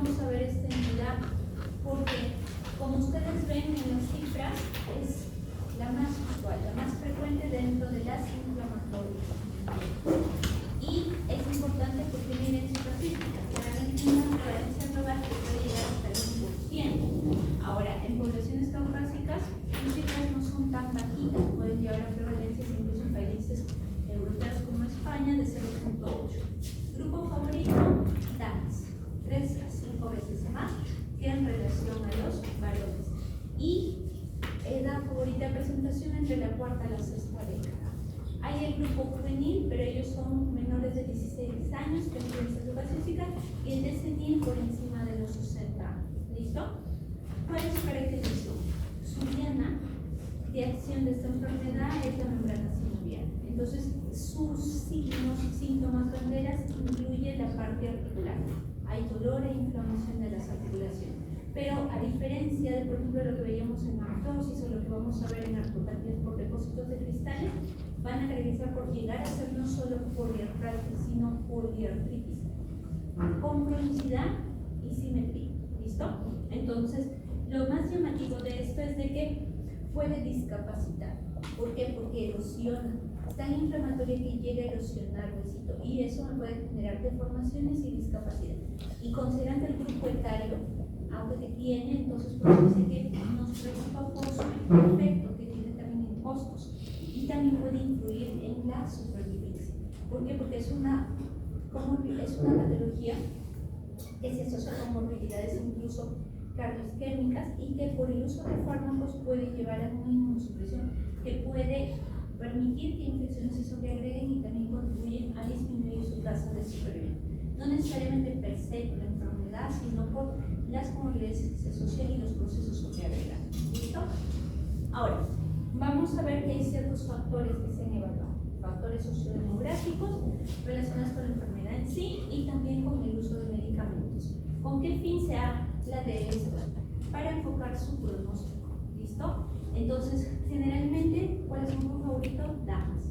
vamos a ver esta entidad porque, como ustedes ven en las cifras, es la más usual, la más frecuente dentro de las inflamatorias. Y es importante porque miren su estadística, claramente una prevalencia global que puede llegar hasta el 1%. Ahora, en poblaciones caucásicas, las cifras no son tan bajitas, pueden llegar a prevalencias incluso en países europeos como España de 0.8. Grupo favorito, damas, 3 a 5 veces más que en relación a los varones. Y edad favorita de presentación entre la cuarta a la sexta década. Hay el grupo juvenil, pero ellos son menores de 16 años, que tienen educación física, y el de senil por encima de los 60 años. ¿Listo? ¿Cuál es su caracterización? Su diana de acción de esta enfermedad es la membrana sinovial. Entonces, sus signos, síntomas, banderas incluye la parte articular. Hay dolor e inflamación de las articulaciones. Pero a diferencia de, por ejemplo, lo que veíamos en artrosis o lo que vamos a ver en artropatías por depósitos de cristales, van a caracterizar por llegar a ser no solo poliartritis, sino poliartritis, con cronicidad y simetría. ¿Listo? Entonces, lo más llamativo de esto es de que puede discapacitar. ¿Por qué? Porque erosiona. Es tan inflamatoria que llega a erosionar huesito y eso puede generar deformaciones y discapacidad. Y considerando el grupo etario, aunque tiene, entonces podemos decir que nos preocupa por su efecto que tiene también en costos y también puede influir en la supervivencia. ¿Por qué? Porque es una patología que se asocia con morbilidades incluso cardioisquémicas y que por el uso de fármacos puede llevar a una inmunosupresión que puede permitir que infecciones se sobreagreguen y también contribuyen a disminuir su tasa de supervivencia. No necesariamente per se por la enfermedad, sino por las comorbilidades que se asocian y los procesos sobreagregados. ¿Listo? Ahora, vamos a ver que hay ciertos factores que se han evaluado. Factores sociodemográficos relacionados con la enfermedad en sí y también con el uso de medicamentos. ¿Con qué fin se habla de esto? Para enfocar su pronóstico. ¿Listo? Entonces, generalmente, ¿cuál es un grupo favorito? Damas.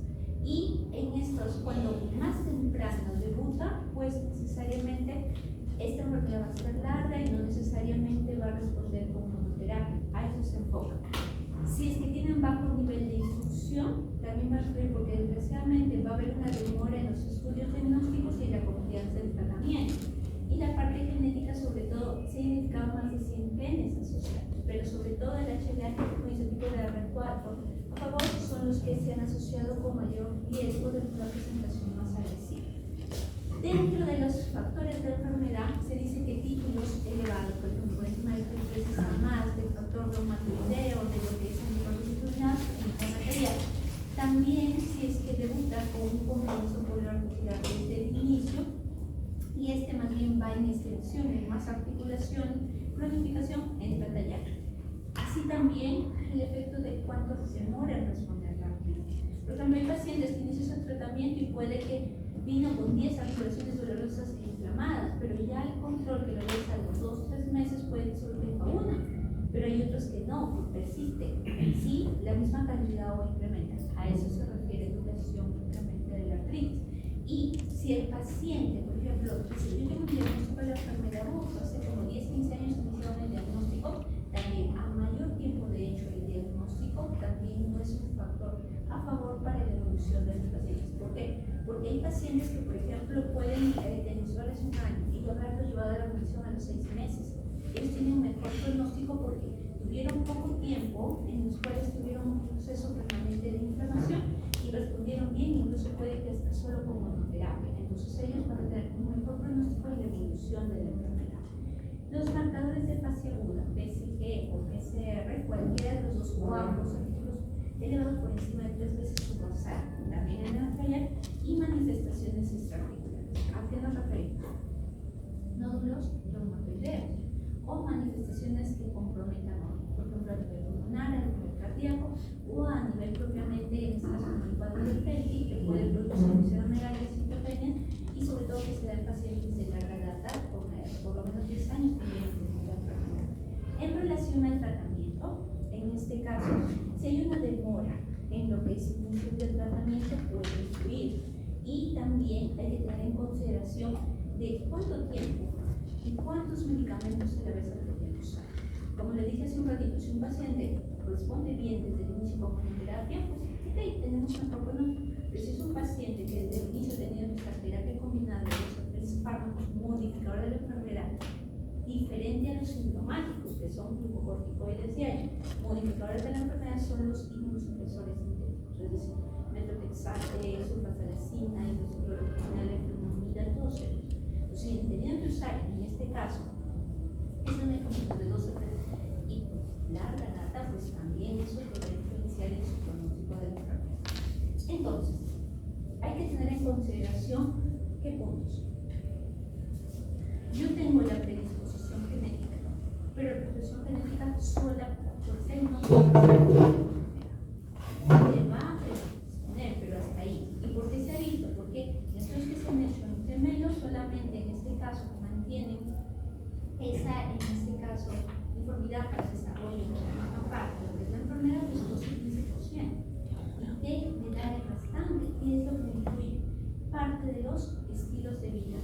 Y en estos, cuando más temprano debuta, pues necesariamente esta enfermedad va a ser larga y no necesariamente va a responder con monoterapia. A eso se enfoca. Si es que tienen bajo nivel de instrucción, también va a sufrir porque desgraciadamente va a haber una demora en los estudios diagnósticos y la confianza del tratamiento. Y la parte genética, sobre todo, se han identificado más de 100 genes asociados, pero sobre todo el HLA con ese tipo de R4 a favor son los que se han asociado con mayor riesgo de una presentación más agresiva. Dentro de los factores de enfermedad se dice que títulos elevados, por ejemplo, por encima del 3 a más, del factor reumatoideo, de lo que es anticoncepcional, material. También si es que debuta con un compromiso poliarticular desde el inicio, y este más bien va en extensión, en más articulación, cronificación, en detallar. Así también el efecto de cuánto se demora en responder la artritis. Por ejemplo, hay pacientes que inician su tratamiento y puede que vino con 10 articulaciones dolorosas e inflamadas, pero ya el control que lo ves a los 2 o 3 meses puede que solo tenga una, pero hay otros que no, persiste. Sí, la misma cantidad o incrementa. A eso se refiere duración incremento de la artritis. Y si el paciente, por ejemplo, si yo tengo un diagnóstico de la enfermedad hace como 10-15 años que me hicieron el diagnóstico, también a mayor tiempo de hecho el diagnóstico también no es un factor a favor para la evolución de los pacientes. ¿Por qué? Porque hay pacientes que, por ejemplo, pueden diagnosticarles un año y haberlo llevado a la remisión a los 6 meses. Ellos tienen un mejor pronóstico porque tuvieron poco tiempo en los cuales tuvieron un proceso permanente de inflamación y respondieron bien, incluso puede que hasta solo con monoterapia. Entonces ellos van a tener un mejor pronóstico en la evolución de la enfermedad. Los marcadores de fase aguda, BCG o PCR, cualquiera de los dos o ambos artículos elevados por encima de 3 veces su basal, también en la falla, y manifestaciones extraarticulares. ¿A qué nos referimos? Nódulos reumatoideos o manifestaciones que comprometan, por ejemplo, a nivel pulmonar, a nivel cardíaco o a nivel propiamente, en este caso, el cuadro del Pelti, que puede producir visceromegalia, citopenia y sobre todo que se da en pacientes de larga data, por lo menos 10 años que vienen teniendo la enfermedad. En relación al tratamiento, en este caso, si hay una demora en lo que es el inicio del tratamiento, puede influir. Y también hay que tener en consideración de cuánto tiempo ¿Y cuántos medicamentos a la vez se deberían usar? Como le dije hace un ratito, si un paciente responde bien desde el inicio con terapia, pues ok, tenemos una propuesta. Pero si es un paciente que desde el inicio tenía que usar terapia combinada de los tres fármacos modificadores de la enfermedad, diferente a los sintomáticos, que son glucocorticoides diarios, modificadores de la enfermedad son los inmunosupresores sintéticos, es decir, metotrexate, sulfasalazina, hidroxicloroquina, leflunomida, todos ellos. Entonces, tenían que usar en este caso ese medicamento de 12 y larga data, pues también eso podría influenciar en su pronóstico de la enfermedad. Entonces, hay que tener en consideración qué puntos. Yo tengo la predisposición genética, pero la predisposición genética sola por ser no se va a predisponer, pero hasta ahí. ¿Y por qué se ha visto? Porque estudios que se han hecho en gemelos solamente en este caso mantienen esa, en este caso, uniformidad para el desarrollo de la parte de la enfermedad de 15%. Y me da bastante, y es lo que incluye parte de los estilos de vida,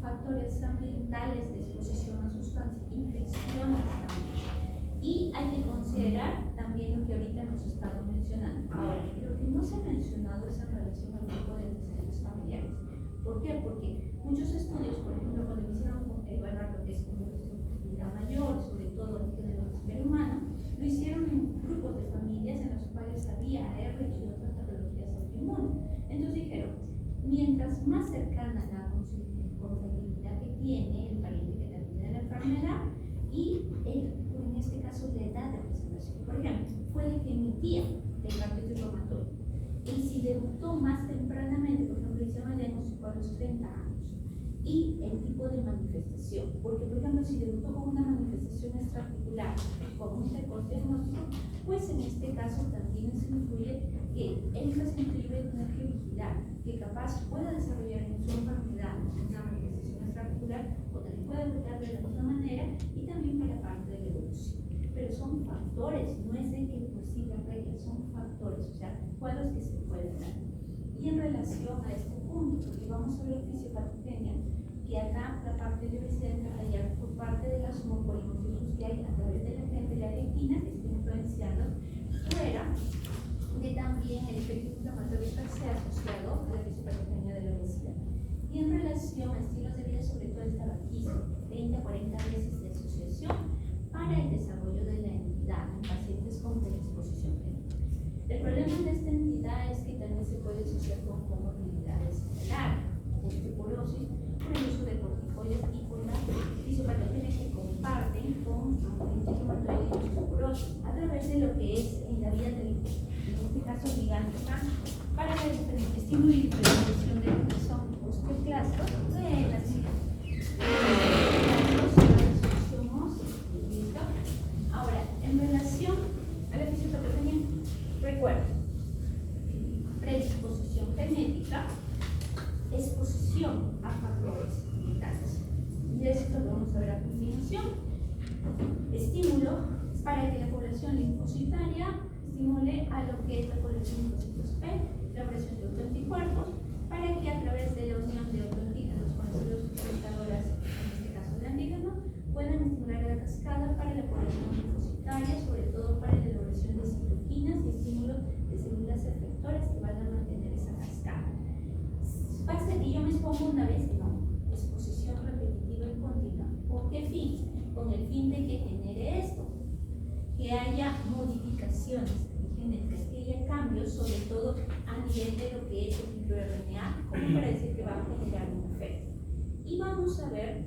factores ambientales de exposición a sustancias, infecciones también. Y hay que considerar también lo que ahorita hemos estado mencionando. Ahora, lo que no se ha mencionado es en relación al grupo de antecedentes familiares. ¿Por qué? Porque muchos estudios, por ejemplo, cuando hicieron evaluar lo que es complejidad mayor, sobre todo el ser humano, lo hicieron en grupos de familias en los cuales había AR y otras patologías autoinmunes. Entonces dijeron, mientras más cercana la consanguinidad que tiene el pariente que tiene la enfermedad y en este caso la edad de presentación. Por ejemplo, puede que mi tía tenga artritis reumatoide y si debutó más tempranamente, por ejemplo, hicieron el diagnóstico a los 30 años y el tipo de manifestación, porque por ejemplo si debutó con una manifestación extraarticular con un precoz diagnóstico, pues en este caso también se incluye que el paciente debe tener que vigilar que capaz pueda desarrollar en su enfermedad una manifestación extraarticular o también puede afectar de la misma manera y también para parte de la evolución. Pero son factores, no es de que pues sí la regla, son factores, o sea, cuadros que se pueden dar. Y en relación a este punto, porque vamos a ver la fisiopatogenia, que acá la parte de obesidad hallar por parte de las homopolimorfismos que hay a través de la gente de la leptina que está influenciando fuera de también el efecto inflamatorio que se ha asociado a la fisiopatogenia de la obesidad. Y en relación a estilos de vida, sobre todo el tabaquismo, 30 a 40 veces de asociación para el desarrollo de la entidad en pacientes con predisposición genética. El problema de esta entidad es que también se puede asociar con comorbilidades similares, osteoporosis, por el uso de corticoides y con la fisiopatogenia que comparten con artritis reumatoide y osteoporosis a través de lo que es en la vía del, en este caso, ligandos para el estímulo y diferenciación de lo que son osteoclastos de las Ahora, en relación a la fisiopatogenia, recuerda, predisposición genética, exposición a factores ambientales. Y esto lo vamos a ver a continuación. Estímulo para que la población linfocitaria estimule a lo que es la población de linfocitos P, la presión de autoanticuerpos, para que a través de la unión de autoantígenos con las células suplementadoras, en este caso el antígeno, puedan estimular la cascada para la población linfocitaria, sobre todo para la elaboración de citoquinas y estímulo de células efectoras que van a mantener esa cascada. Basta que yo me expongo una vez, no, exposición repetitiva y continua. ¿Con qué fin? Con el fin de que genere esto, que haya modificaciones genéticas, que haya cambios, sobre todo a nivel de lo que es el microRNA, como para decir que va a generar un efecto. Y vamos a ver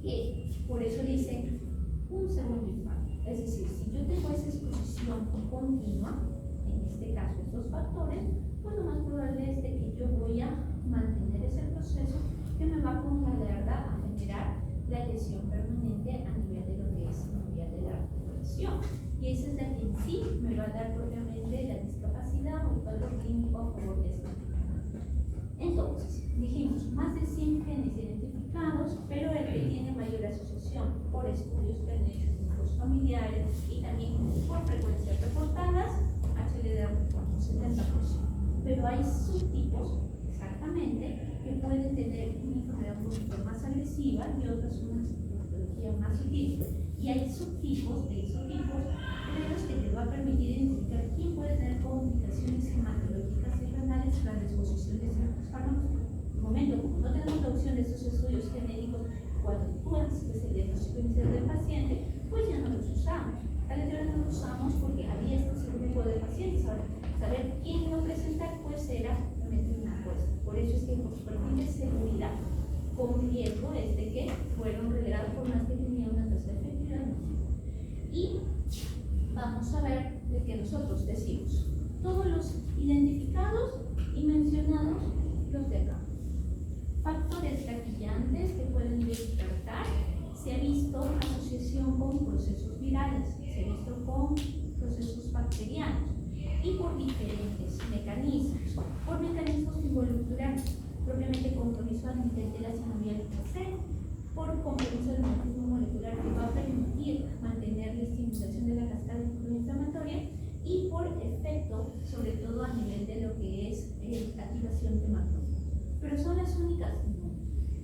que por eso dicen un segundo impacto. Es decir, si yo tengo esa exposición continua, en este caso estos factores, pues lo más probable es de que yo voy a mantener ese proceso que me va con la verdad a generar la lesión permanente a nivel de lo que es la vía de la articulación. Y esa es la que en sí me va a dar propiamente la discapacidad o el cuadro clínico a favor de esta enfermedad. Entonces, dijimos más de 100 genes identificados, pero el que tiene mayor asociación por estudios que han hecho en grupos familiares y también por frecuencias reportadas, HLD con un 70%. Pero hay subtipos que exactamente, que pueden tener una enfermedad un poquito más agresiva y otras una sintomatología más sutil. Y hay subtipos de esos tipos de los que te va a permitir identificar quién puede tener complicaciones hematológicas y renales tras la exposición de ciertos fármacos. En el momento, como no tenemos la opción de estos estudios genéticos, cuando tú haces el diagnóstico inicial del paciente, pues ya no los usamos. Tal vez no los usamos porque había este grupo de pacientes. Ahora, saber quién iba a presentar, pues era realmente una cosa. Por eso es que por su perfil de seguridad con riesgo es de que fueron relegados por más que tenían una tasa de efectividad. Y vamos a ver de que nosotros decimos todos los identificados y mencionados, los de acá. Factores gatillantes que pueden despertar. Se ha visto asociación con procesos virales, se ha visto con procesos bacterianos y por diferentes mecanismos, por mecanismos involuntarios, propiamente compromiso a nivel de la sinovial C, por compromiso del mecanismo molecular que va a permitir mantener la estimulación de la cascada inflamatoria y por efecto, sobre todo a nivel de lo que es activación de macrófagos. Pero son las únicas.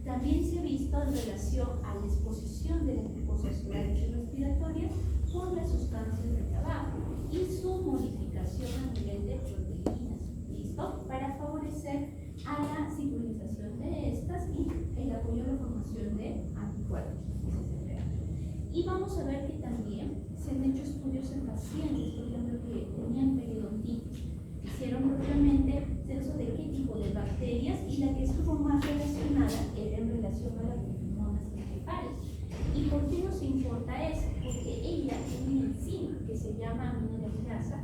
También se ha visto en relación a la exposición de las mucosas orales y respiratorias por las sustancias de trabajo y su modificación a nivel de proteínas, ¿listo? Para favorecer a la sincronización de estas y el apoyo a la formación de anticuerpos. Y vamos a ver que también se han hecho estudios en pacientes, por ejemplo, que tenían periodontitis. Hicieron propiamente censo de qué tipo de bacterias y la que estuvo más relacionada era en relación a las monas principales. ¿Y por qué nos importa eso? Porque ella tiene una enzima que se llama aminodeamidasa,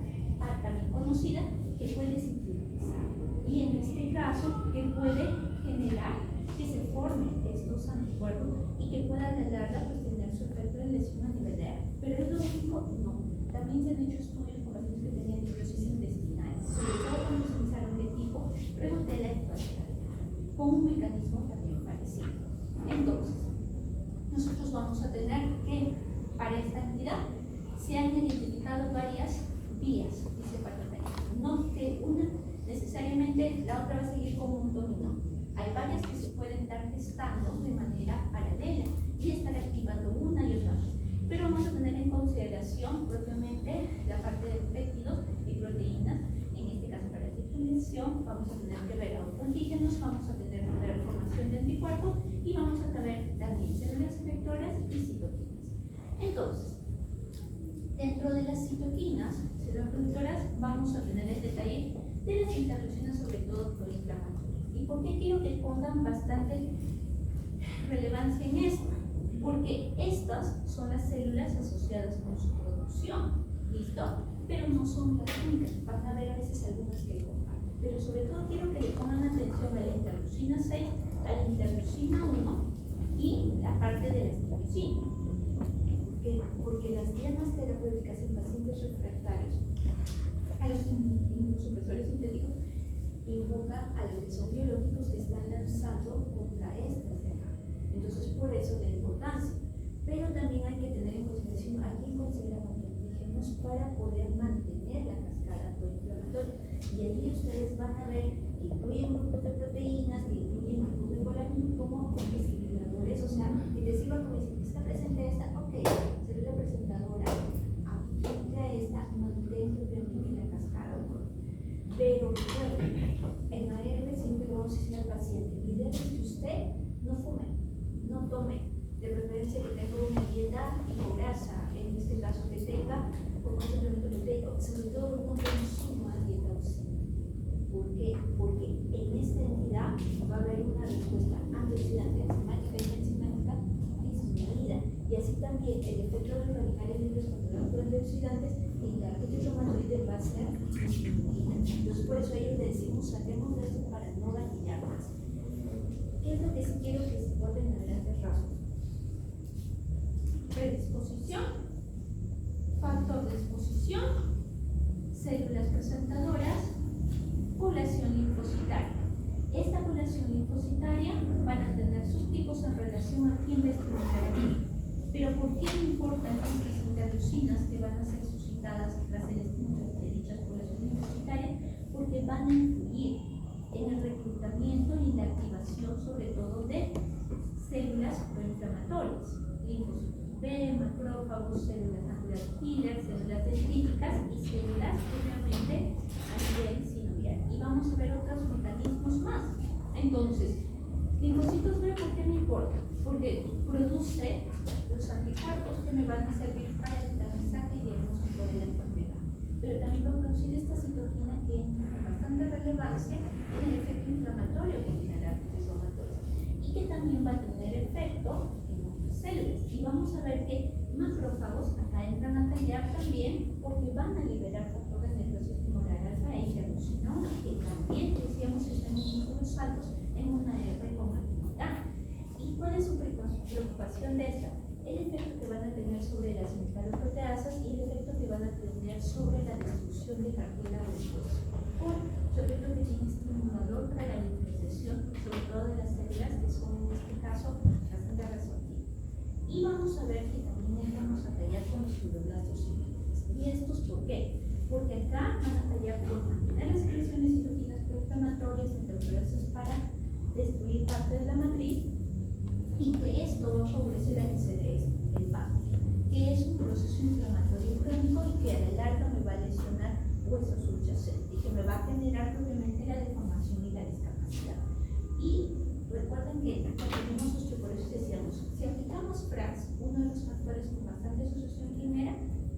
también conocida, que puede sintetizar. Y en este caso, que puede generar que se formen estos anticuerpos y que pueda a la larga pues, tener su efecto de lesión a nivel de área. Pero es lo único, no. También se han hecho estudios con pacientes que tenían fibrosis intestinal, sobre todo cuando se pensaron de tipo preguntela con un mecanismo también parecido. Entonces, nosotros vamos a tener que, para esta entidad, se han identificado varias vías, dice Patricia. No que una necesariamente la otra va a seguir como un dominó. Hay varias que se pueden estar testando de manera paralela y estar activando una y otra. Pero vamos a tener en consideración propiamente la parte de péptidos y proteínas. En este caso, para la definición, vamos a tener que ver antígenos, vamos a tener que ver formación de anticuerpos y vamos a ver también células efectoras y citoquinas. Entonces, dentro de las citoquinas, células efectoras, vamos a tener el detalle de las interrupciones, sobre todo proinflamatorias. ¿Y por qué quiero que pongan bastante relevancia en esto? Porque estas son las células asociadas con su producción, ¿listo? Pero no son las únicas, van a ver a veces algunas que comparten. Pero sobre todo quiero que le pongan atención a la interleucina 6, a la interleucina 1 y la parte de la estaticina. Porque las dianas terapéuticas en pacientes refractarios a los inmunosupresores sintéticos invocan a los que son biológicos que están lanzando contra estas de acá. Entonces, por eso la importancia. Pero también hay que tener en consideración a quién consideramos antígenos para poder mantener la cascada proinflamatoria. Y ahí ustedes van a ver que incluyen grupos de proteínas, que incluyen grupos de colágeno como desequilibradores, o sea, que te sirva como decir, está presente esta, ok, célula presentadora, aplica esta, mantén propiamente la cascada. Pero recuerden, en ARV siempre le vamos a decir al paciente, la idea es que usted no fume, no tome, de preferencia que tenga una dieta grasa, en este caso que tenga un complemento proteico, sobre todo no consuma dieta oxidante. ¿Por qué? Porque en esta entidad va a haber una respuesta antioxidante, enzimática y enzimática disminuida. Y así también el efecto de los radicales libres controlados por antioxidantes en la artritis reumatoide va a ser disminuida. Entonces, por eso a ellos le decimos, saquemos de esto para no dañar más. ¿Qué es lo que sí quiero que se guarden a grandes rasgos? Predisposición, factor de exposición, células presentadoras, población linfocitaria. Esta población linfocitaria van a tener sus tipos en relación a quién va a estimular aquí. Pero ¿por qué me importan estas interleucinas que van a ser suscitadas tras el estímulo de dichas poblaciones linfocitarias? Porque van a influir en el reclutamiento activación sobre todo de células proinflamatorias, linfocitos B, macrófagos, células natural killer, células dendríticas y células obviamente a nivel sinovial. Y vamos a ver otros mecanismos más. Entonces, linfocitos B, ¿por qué me importa? Porque produce los anticuerpos que me van a servir para evitar mensaje y diagnóstico de la enfermedad. Pero también va a producir esta citoquina que tiene bastante relevancia en el efecto inflamatorio que tiene la artritis reumatoide y que también va a tener efecto en otras células. Y vamos a ver que macrófagos acá entran a tallar también porque van a liberar factores nerviosos tumoral alfa e interleucinona, que también decíamos que están vínculos altos en una R con actividad. ¿Y cuál es su preocupación de esta? El efecto que van a tener sobre las metaloproteasas y el efecto que van a tener sobre la destrucción de cartílago del hueso. Por su efecto que tiene estimulador para la diferenciación, sobre todo de las células que son en este caso bastante resortivas. Y vamos a ver que también vamos a tallar con los fibroblastos ciliares. ¿Y estos por qué? Porque acá van a tallar por mantener las secreciones citoquinas proinflamatorias enteroperosis para destruir parte de la matriz, y que esto va a favorecer a que se dé el PAP, que es un proceso inflamatorio crónico y que a la larga me va a lesionar huesos subyacentes y que me va a generar obviamente la deformación y la discapacidad. Y recuerden que cuando tenemos osteoporosis decíamos, si aplicamos FRAX, uno de los factores con bastante asociación primera,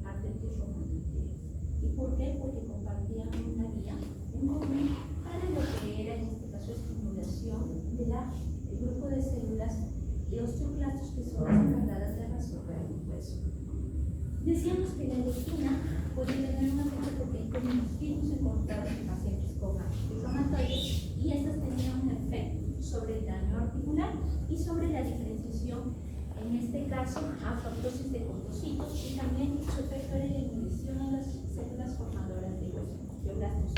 artritis reumatoide. ¿Y por qué? Porque compartían una vía en común para lo que era en este caso estimulación del grupo de células de osteoclastos que son las encargadas de resolver el hueso. Decíamos que la leptina puede tener un efecto porque hay comunismos encontrados en pacientes con artritis reumatoide y estas tenían un efecto sobre el daño articular y sobre la diferenciación, en este caso, apoptosis de compositos, y también su efecto era la inhibición en las células formadoras de hueso, osteoblastos.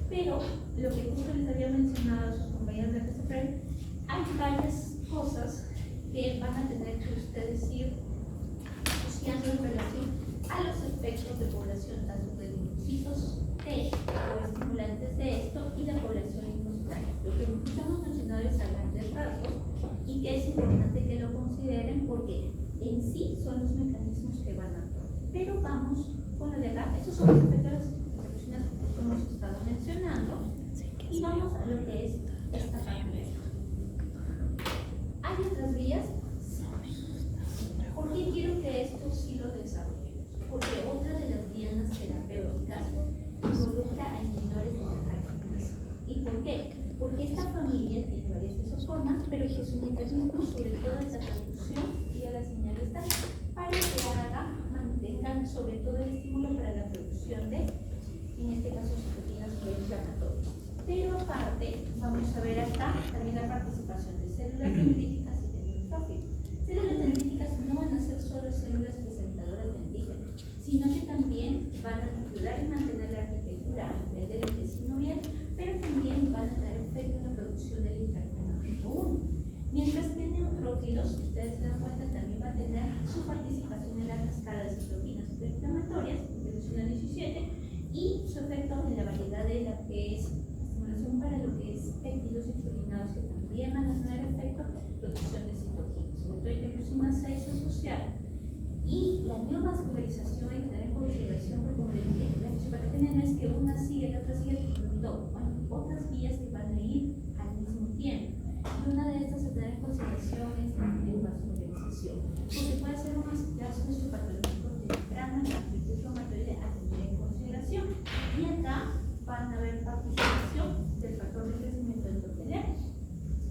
Pero lo que justo les había mencionado a sus compañeros de RCPREL, hay varias cosas que van a tener que ustedes ir asociando en relación a los efectos de población tanto de linfocitos T o estimulantes de esto y la población linfocitaria. Lo que hemos mencionado es a grandes rasgos y que es importante que lo consideren porque en sí son los mecanismos que van a actuar. Pero vamos con lo de acá. Estos son los efectos de las toxinas que hemos estado mencionando y vamos a lo que es esta parte. ¿Hay otras vías? ¿Por qué quiero que esto sí lo desarrollemos? Porque otra de las vías terapéuticas involucra a inhibidores de la kinasa. ¿Y por qué? Porque esta familia tiene varias de sus formas, pero que su mecanismo sobre todo es la traducción y a la señal está para que mantengan sobre todo el estímulo para la producción de, en este caso, citoquinas proinflamatorias. Pero aparte, vamos a ver acá también la participación de células dendríticas y de neutrófilos. Células dendríticas no van a ser solo células presentadoras de antígenos, sino que también van a ayudar a mantener la arquitectura a nivel del intestino bien, pero también van a dar efecto en la producción del interferón tipo 1. Mientras que neutrófilos, ustedes se dan cuenta, también va a tener su participación en la cascada de citoquinas proinflamatorias, interleucina 17, y su efecto en la variedad de la que es estimulación para lo que es péptidos insulinados que también van a tener efecto en producción de citoquinas, sobre todo interleucina 6 asociada. Y la neovascularización hay que tener en consideración porque como les dije, la fisiopatogenia no es que una sigue, la otra sigue, no, bueno, otras vías que van a ir al mismo tiempo. Y una de estas a tener en consideración es la neovascularización, porque puede ser un caso fisiopatológico temprano en la artritis reumatoide a tener en consideración. Y acá van a haber participación del factor de crecimiento endotelial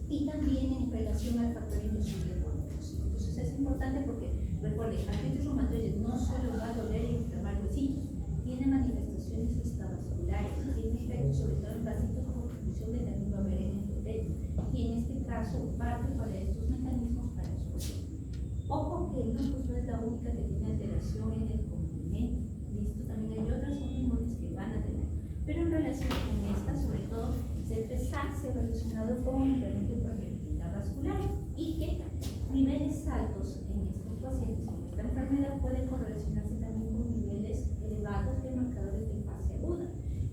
y también en relación al factor inducible por neutrófilos. Entonces es importante porque, recuerden, artritis reumatoide no solo va a doler y inflamar huesitos, tiene manifestaciones extravasculares, tiene efectos sobre todo en pacientes con obstrucción de la misma pared endotelio, y en este caso va a preparar estos mecanismos para su paciente. Ojo que el lupus no es la única que tiene alteración en el complemento, listo, también hay otras hormonas que van a tener, pero en relación con esta, sobre todo, CFSAC se ha relacionado con incremento de permeabilidad vascular y que niveles altos en estos pacientes con esta enfermedad pueden correlacionarse también con niveles elevados de marcadores de fase aguda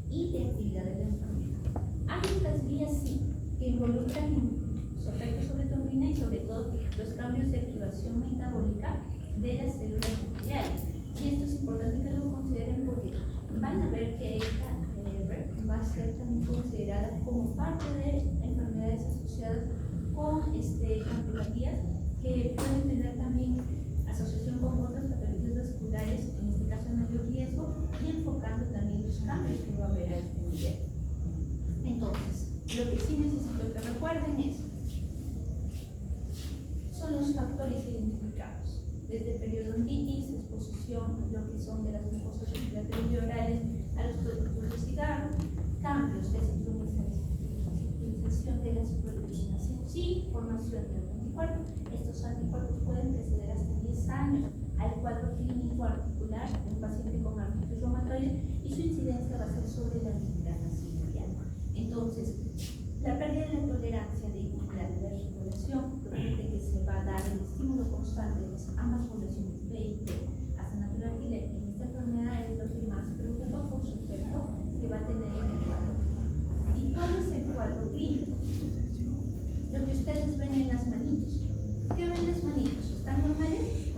y de actividad de la enfermedad. Hay otras vías, sí, que involucran los efectos sobre tu orina y sobre todo los cambios de activación metabólica de las células nucleares. Y esto es importante que lo consideren porque van a ver que esta va a ser también considerada como parte de enfermedades asociadas con cardiopatías que pueden tener también asociación con otras patologías vasculares, en este caso de mayor riesgo, y enfocando también los cambios que va a haber a este nivel. Entonces, lo que sí necesito que recuerden son los factores identificados, desde periodontitis, exposición, lo que son de las mucosas respiratorias y orales a los productos de cigarro, cambios de sincronización de las proteínas en sí, formación de anticuerpos. Estos anticuerpos pueden preceder hasta 10 años al cuadro clínico articular de un paciente con artritis reumatoide y su incidencia va a ser sobre la membrana sinovial. Entonces, la pérdida de la tolerancia de la regulación permite que se va a dar el estímulo constante de ambas poblaciones B y T hasta natural y en esta enfermedad es lo que más preocupa por su efecto que va a tener en el cuadro. ¿Y cuál es el cuadro clínico? Lo que ustedes ven en las manitos. ¿Qué ven las manitos? ¿Están normales?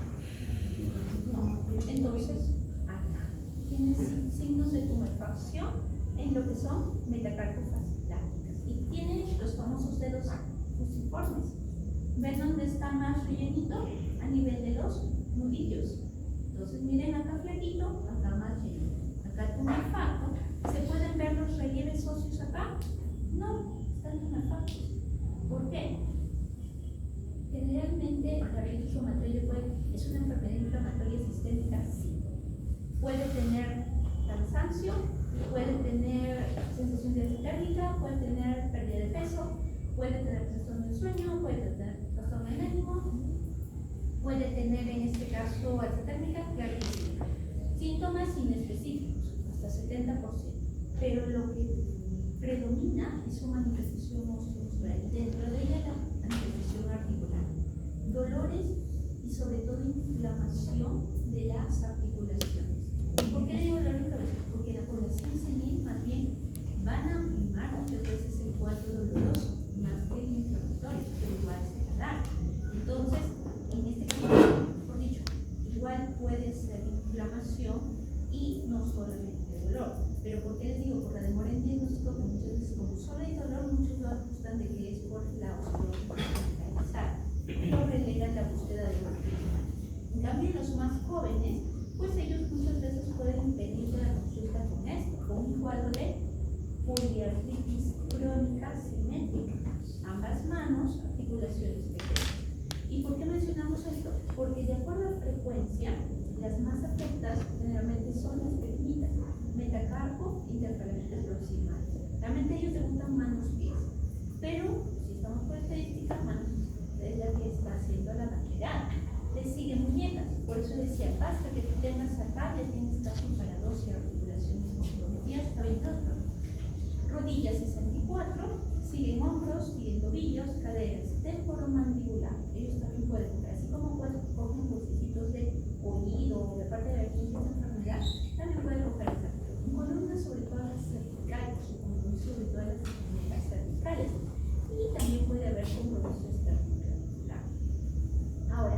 No. Entonces, acá tienes signos de tumefacción en lo que son metacarpofasciláticas y tienen los famosos dedos fusiformes. ¿Ven dónde está más rellenito? A nivel de los nudillos. Entonces, miren acá flaquito, acá más lleno. Acá tumefacto. ¿Se pueden ver los relieves óseos acá? No, están tumefactos. ¿Por qué? Generalmente la artritis reumatoide es una enfermedad inflamatoria sistémica, sí. Puede tener cansancio, puede tener sensación de térmica, puede tener pérdida de peso, puede tener trastorno del sueño, puede tener trastorno del ánimo, puede tener en este caso alta térmica y artritis. Síntomas inespecíficos, hasta 70%, pero lo que predomina es su manifestación osteomuscular y dentro de ella la manifestación articular, dolores y sobre todo inflamación de las articulaciones. ¿Por qué digo dolor de cabeza? Porque la población senil más bien van a primar muchas veces el cuadro doloroso más que el inflamatorio, pero igual se va a dar. Entonces, en este caso, por dicho, igual puede ser inflamación y no solamente dolor. Pero ¿por qué les digo? Por la demora en diagnóstico, que muchas veces como solo hay dolor, muchos lo asustan de que es por la osteoartritis, lo relegan la búsqueda de oportunidad. En cambio, los más jóvenes, pues ellos muchas veces pueden pedir la consulta con esto, con un cuadro de poliartritis crónica simétrica, ambas manos, articulaciones pequeñas. ¿Y por qué mencionamos esto? Porque de acuerdo a frecuencia, las más afectadas generalmente son las pequeñitas, metacarpo, interfalangitas proximales. Realmente ellos debutan manos-pies, pero si estamos por estadística, manos es la que está haciendo la maquillada. Le siguen muñecas, por eso decía, basta que tú tengas acá, ya tienes casi para 12 articulaciones comprometidas, está 22, rodillas 64, siguen hombros, siguen tobillos, caderas, temporomandibular, ellos también pueden coger, así como cogen huesecitos de oído o de parte de la enfermedad, también pueden coger esta columna, sobre todo las cervicales, su compromiso sobre todas las cervicales, y también puede haber compromiso esternoclavicular. Ahora,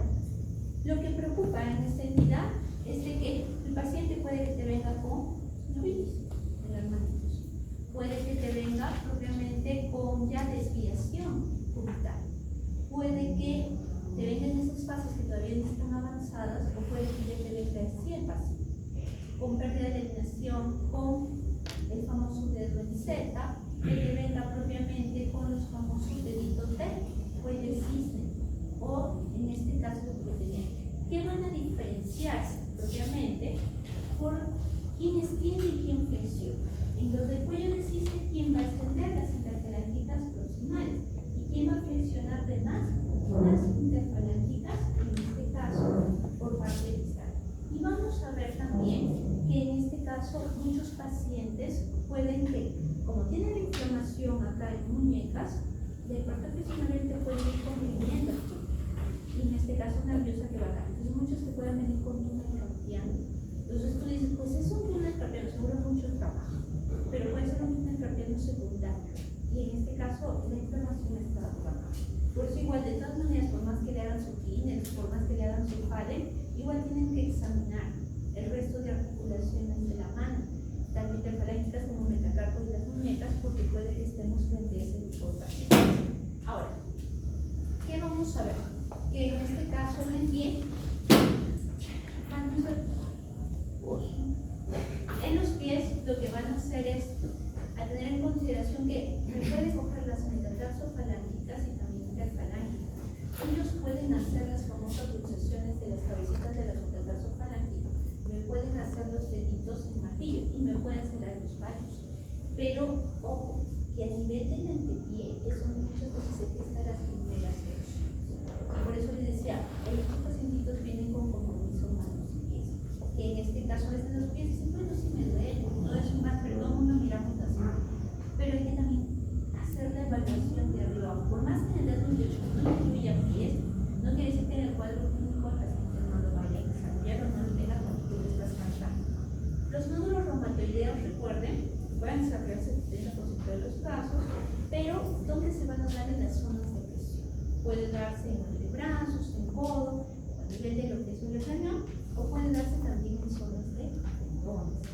lo que preocupa en esta entidad es de que el paciente puede que te venga con sinovitis en las manitos, puede que te venga propiamente con ya desviación cubital, puede que te vengan esas fases que todavía no están avanzadas, o puede que ya te venga así el paciente, con pérdida de alineación, con el famoso dedo en Z, que te venga propiamente con los famosos deditos de cuello cisne, o en este caso que van a diferenciarse propiamente por quién extiende y quién flexiona. En los del cuello de cisne, quién va a extender las interfalángitas proximales y quién va a flexionar de más las interfalángitas, en este caso por parte distal. Y vamos a ver también que en este caso muchos pacientes pueden que, como tienen la inflamación acá en muñecas, de parte profesionalmente pueden ir comprimiendo y en este caso nerviosa que va acá. Entonces muchos que pueden venir con túnel carpiano. Entonces tú dices, pues es un túnel carpiano, seguro mucho trabajo, pero puede ser un túnel carpiano secundario. y en este caso la inflamación está baja. Por eso igual, de todas maneras, por más que le hagan su Kleenex, por más que le hagan su Fallen, igual tienen que examinar el resto de articulaciones de la mano, tanto interfalángicas como metacarpos de las muñecas, porque puede que estemos frente a ese tipo de pacientes. Ahora, ¿qué vamos a ver? Que en este caso en el pie, en los pies lo que van a hacer es a tener en consideración que pueden coger las metatarsofalángicas y también interfalángicas. Ellos pueden hacer las famosas luxaciones de las cabecitas de las metatarsofalángicas, me pueden hacer los deditos en martillo y me pueden cerrar los palos. Pero, ojo, que a nivel del antepié, eso muchas veces se testa las primeras veces. Por eso les decía, estos pacientitos vienen con compromiso manos y pies. Que en este caso es de los pies, dicen, bueno, sí me duele, no es un mal, perdón, no miramos así. Pero hay que también hacer la evaluación de arriba. Por más que en el dedo 28 no incluya pies, no quiere decir que en el cuadro clínico el paciente no lo vaya a desarrollar o no lo tenga cuando tú le estás cantando. Los nódulos reumatoideos, recuerden, pueden desarrollarse el 70% de los casos, pero ¿dónde se van a dar? En las zonas de presión. Puede darse en los brazos, en codo, a nivel de lo que es el riñón, o puede darse también en zonas de tendones.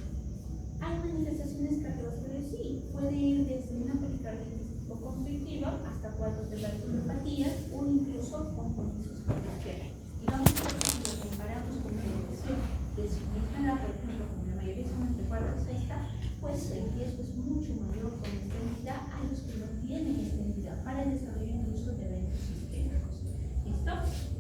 ¿Hay manifestaciones cardiovasculares? Sí, puede ir desde una pericarditis tipo constrictiva hasta cuadros de valvulopatías o incluso compromisos cardiovasculares. Y vamos a ver si lo comparamos con la evolución de su misma edad, por ejemplo, como la mayoría son entre cuarta y sexta, pues el riesgo es mucho mayor con esta entidad a los que no tienen esta entidad para el desarrollo incluso de eventos sistémicos. ¿Listo?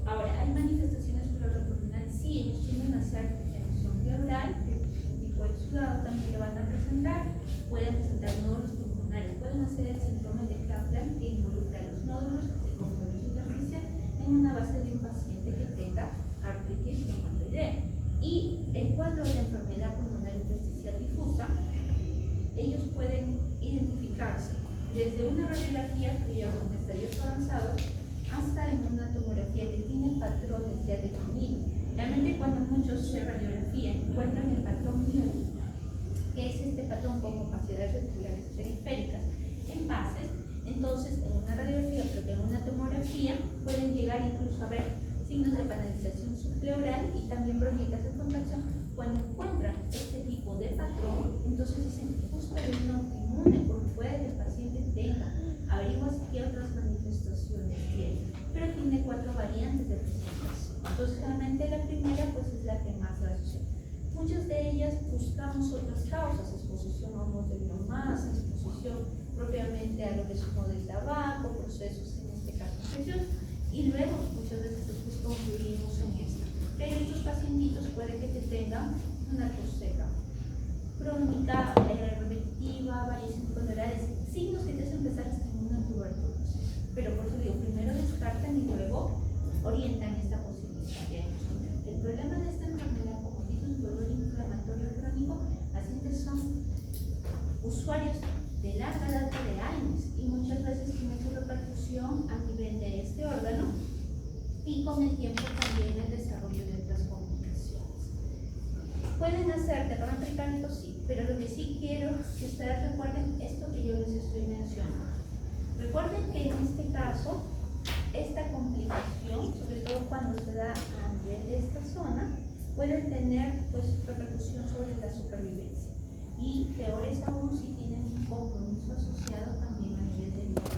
Ahora, ¿hay manifestaciones pleuroabdominales? Sí, ellos tienden a ser erupción pleural, tipo exudado también lo van a presentar, pueden presentar nódulos pulmonares, pueden hacer el síndrome de Kaplan que involucra los nódulos de control superficial en una base de un paciente que tenga artritis reumatoidea. Y el cuadro de la enfermedad pulmonar intersticial difusa, ellos pueden identificarse desde una radiografía que ya con estadios avanzados hasta en una tomografía que tiene patrones ya definidos. Realmente cuando muchos se radiografían encuentran el patrón MIUI, que es este patrón con opacidades reticulares periféricas en bases, entonces en una radiografía pero que en una tomografía pueden llegar incluso a ver signos de canalización subpleural y también bronquitas de contracción. Cuando encuentran este tipo de patrón, entonces dicen justo el no inmune, porque puede que el paciente tenga, averigua qué otras manifestaciones tiene, pero tiene 4 variantes de presentación. Entonces realmente la primera pues es la que más la asocia. Muchas de ellas buscamos otras causas, exposición a humos de biomasa, exposición propiamente a lo que es humo del tabaco, procesos en este caso infecciosos, y luego muchas veces después concluimos en esto. Pero estos pacientitos puede que te tengan una tos seca, crónica, repetitiva, variaciones pulmonares, signos que te hacen empezar hasta en una tuberculosis. Pero por eso digo, primero descartan y luego orientan esta posibilidad. El problema de esta enfermedad, como dice, es un dolor inflamatorio crónico, pacientes son usuarios de larga data de años y muchas veces tienen su repercusión a nivel de este órgano y con el tiempo también el desarrollo de otras complicaciones. ¿Pueden hacer derrame pericárdico? Sí, pero lo que sí quiero que ustedes recuerden es esto que yo les estoy mencionando. Recuerden que en este caso, esta complicación, sobre todo cuando se da a nivel de esta zona, puede tener pues repercusión sobre la supervivencia. Y peores aún si tienen un compromiso asociado también a nivel de vida.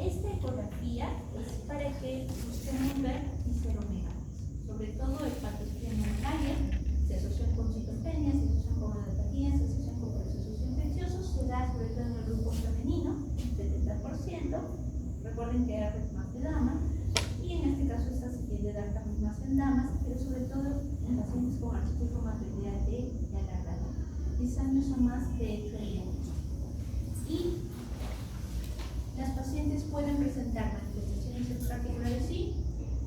Esta ecografía es para que busquemos ver visceromegalias, sobre todo el patosplenomegalia, se asocian con citopenia, se asocian con anapatías, se asocian con procesos infecciosos, se da sobre todo en el grupo femenino, 70%, recuerden que era más de dama, y en este caso esta se tiende a dar también más en damas, pero sobre todo en pacientes con artritis reumatoidea de larga edad. 10 años o más, de hecho, y las pacientes pueden presentar manifestaciones extraarticulares, sí,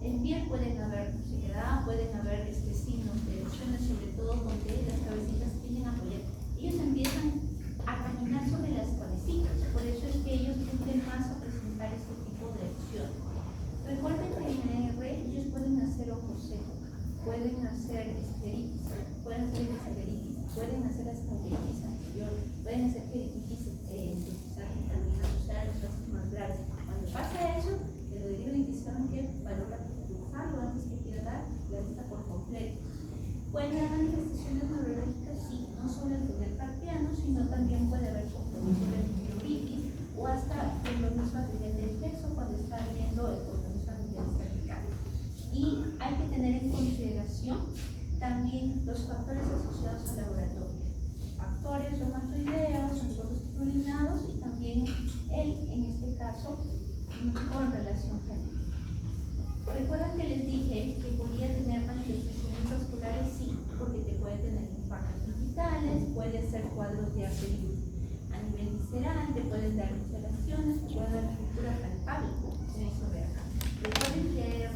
en pie pueden haber sequedad, pueden haber signos de lesiones, sobre todo donde las cabecitas tienen a apoyar. Ellos empiezan a caminar sobre las cabecitas, por eso es que ellos tienden más a presentar este tipo de lesiones. Recuerden que en ER ellos pueden hacer ojo seco, pueden hacer esteritis, pueden hacer esteritis, pueden hacer hasta uveitis anterior, pueden hacer keratitis también en este caso, con relación genética. Recuerdan que les dije que podía tener manifestaciones vasculares, sí, porque te puede tener infartos digitales, puede ser cuadros de arteritis a nivel visceral, te pueden dar ulceraciones, te puede dar fractura palpable, eso de acá. Recuerden que AR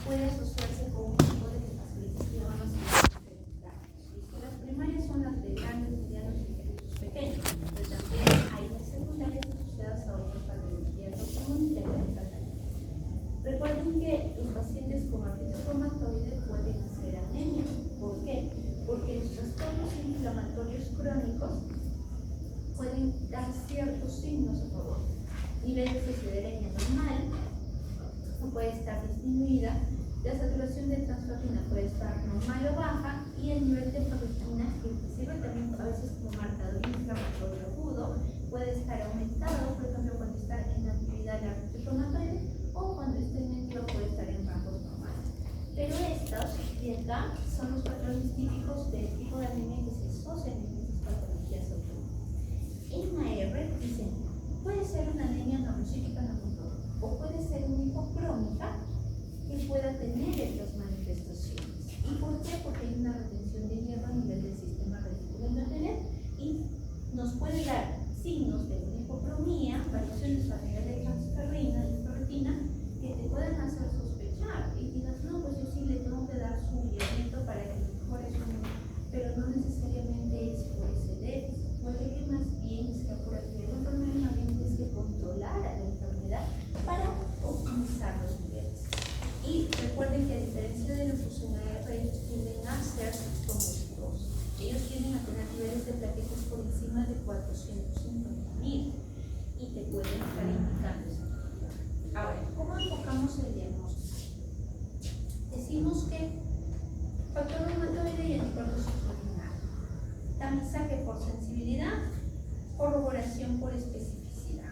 puede asociarse con un tipo de facilitación o listo. Las primarias son las de grandes, medianos y pequeños, pero también hay las secundarias asociadas a otras patologías autoinmunes. Recuerden que los pacientes con artritis reumatoide pueden hacer anemia. ¿Por qué? Porque los trastornos inflamatorios crónicos pueden dar ciertos signos a favor. Nivel de cideremia normal no puede estar disminuida, la saturación de transferrina puede estar normal o baja y el nivel de ferritina, que sirve también a veces como marcador inflamatorio agudo, puede estar aumentado, por ejemplo, cuando está en la actividad de artritis reumatoide o cuando está inactivo puede estar en rangos normales. Pero estos de acá son los patrones típicos del tipo de anemia que se asocian en estas patologías autoinmunes. En AR dicen, puede ser una anemia normocítica o puede ser una hipocrómica que pueda tener estas manifestaciones. ¿Y por qué? Porque hay una retención de hierro a nivel del sistema reticular endotelial y nos puede dar signos de una hipocromía, variaciones a nivel de transferrina y ferritina que te pueden hacer sospechar y digas, no, pues yo sí le tengo que dar su hierrito para que mejore su mente, pero no necesariamente es por ese déficit, puede que más bien sea por aquello la enfermedad, más bien tienes que controlar a la enfermedad para optimizar los niveles. Y recuerden que a diferencia de los funcionarios, ellos tienden a ser tonúsculos. Ellos tienden a tener niveles de plaquetas por encima de 450.000 y te pueden estar indicando eso. Ahora, ¿cómo enfocamos el diagnóstico? Decimos que factor reumatoide y anticuerpos extraordinarios. Tamizaje por sensibilidad, corroboración por especificidad.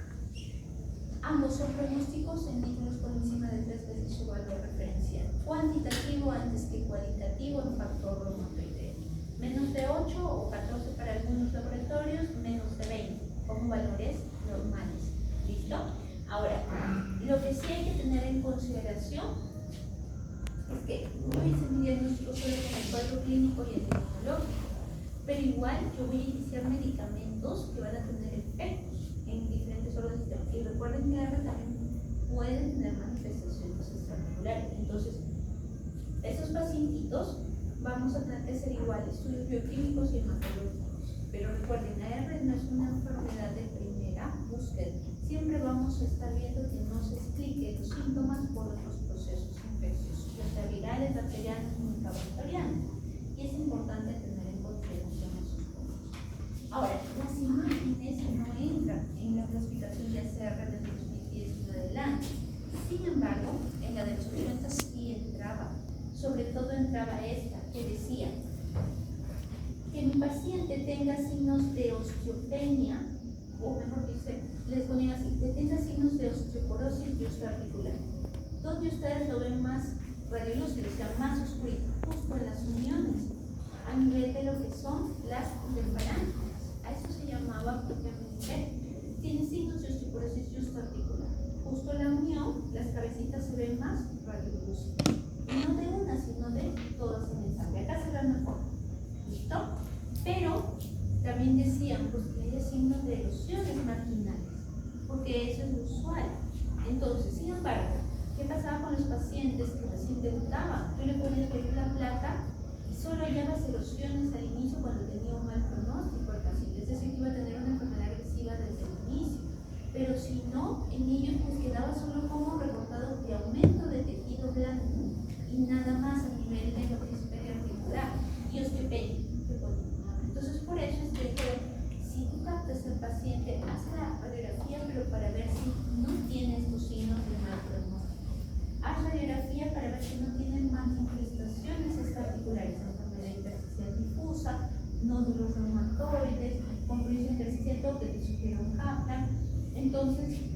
Ambos son pronósticos en títulos por encima de 3 veces su valor referencial. Cuantitativo antes que cualitativo en factor reumatoide. Menos de 8 o 14 para algunos laboratorios, menos de 20, como valores normales. ¿Listo? Ahora, lo que sí hay que tener en consideración es que no hice mi diagnóstico solo con el cuadro clínico y el epidemiológico, pero igual yo voy a iniciar medicamentos que van a tener efectos en diferentes órganos. Y recuerden que la también pueden tener manifestaciones extraarticulares. Entonces, esos pacientitos vamos a tener que hacer igual estudios bioquímicos y hematológicos. Pero recuerden, AR no es una enfermedad de primera búsqueda. Siempre vamos a estar viendo que no se explique los síntomas por otros procesos infecciosos, ya sea virales, bacterianos, bacterianos. Y es importante tener en consideración esos puntos. Ahora, las imágenes no entran en la clasificación de ACR de 2010 en adelante. Sin embargo, en la del 80 sí entraba. Sobre todo entraba esta, que decía que mi paciente tenga signos de osteopenia, o mejor dice, les ponía así, que tenga signos de osteoporosis y osteoarticular. Donde ustedes lo ven más radiolúcido, o sea, más oscurito, justo en las uniones, a nivel de lo que son las interferencias. A eso se llamaba propiamente, tiene signos de osteoporosis y osteoarticular. Justo en la unión, las cabecitas se ven más radiolúcidas. Y no de una, sino de todas en el sangre. Acá se ve mejor. ¿Listo? Pero también decían pues, que haya signos de erosiones marginales, porque eso es lo usual. Entonces, sin embargo, ¿qué pasaba con los pacientes que recién debutaban? Tú le podías pedir la placa y solo hallabas erosiones al inicio cuando tenía un mal pronóstico el paciente, es decir, que iba a tener una enfermedad agresiva desde el inicio. Pero si no, en ellos pues quedaba solo como reportado de aumento de tejido blando y nada más a nivel de lo que es periarticular y osteopenia. Entonces, por eso es que si tú captas al paciente, haz la radiografía, pero para ver si no tiene estos signos de mal pronóstico. Haz radiografía para ver si no tiene manifestaciones extraarticulares, enfermedad intersticial difusa, nódulos reumatoides, compresión intersticial que te sugiere un Kaplan. Entonces,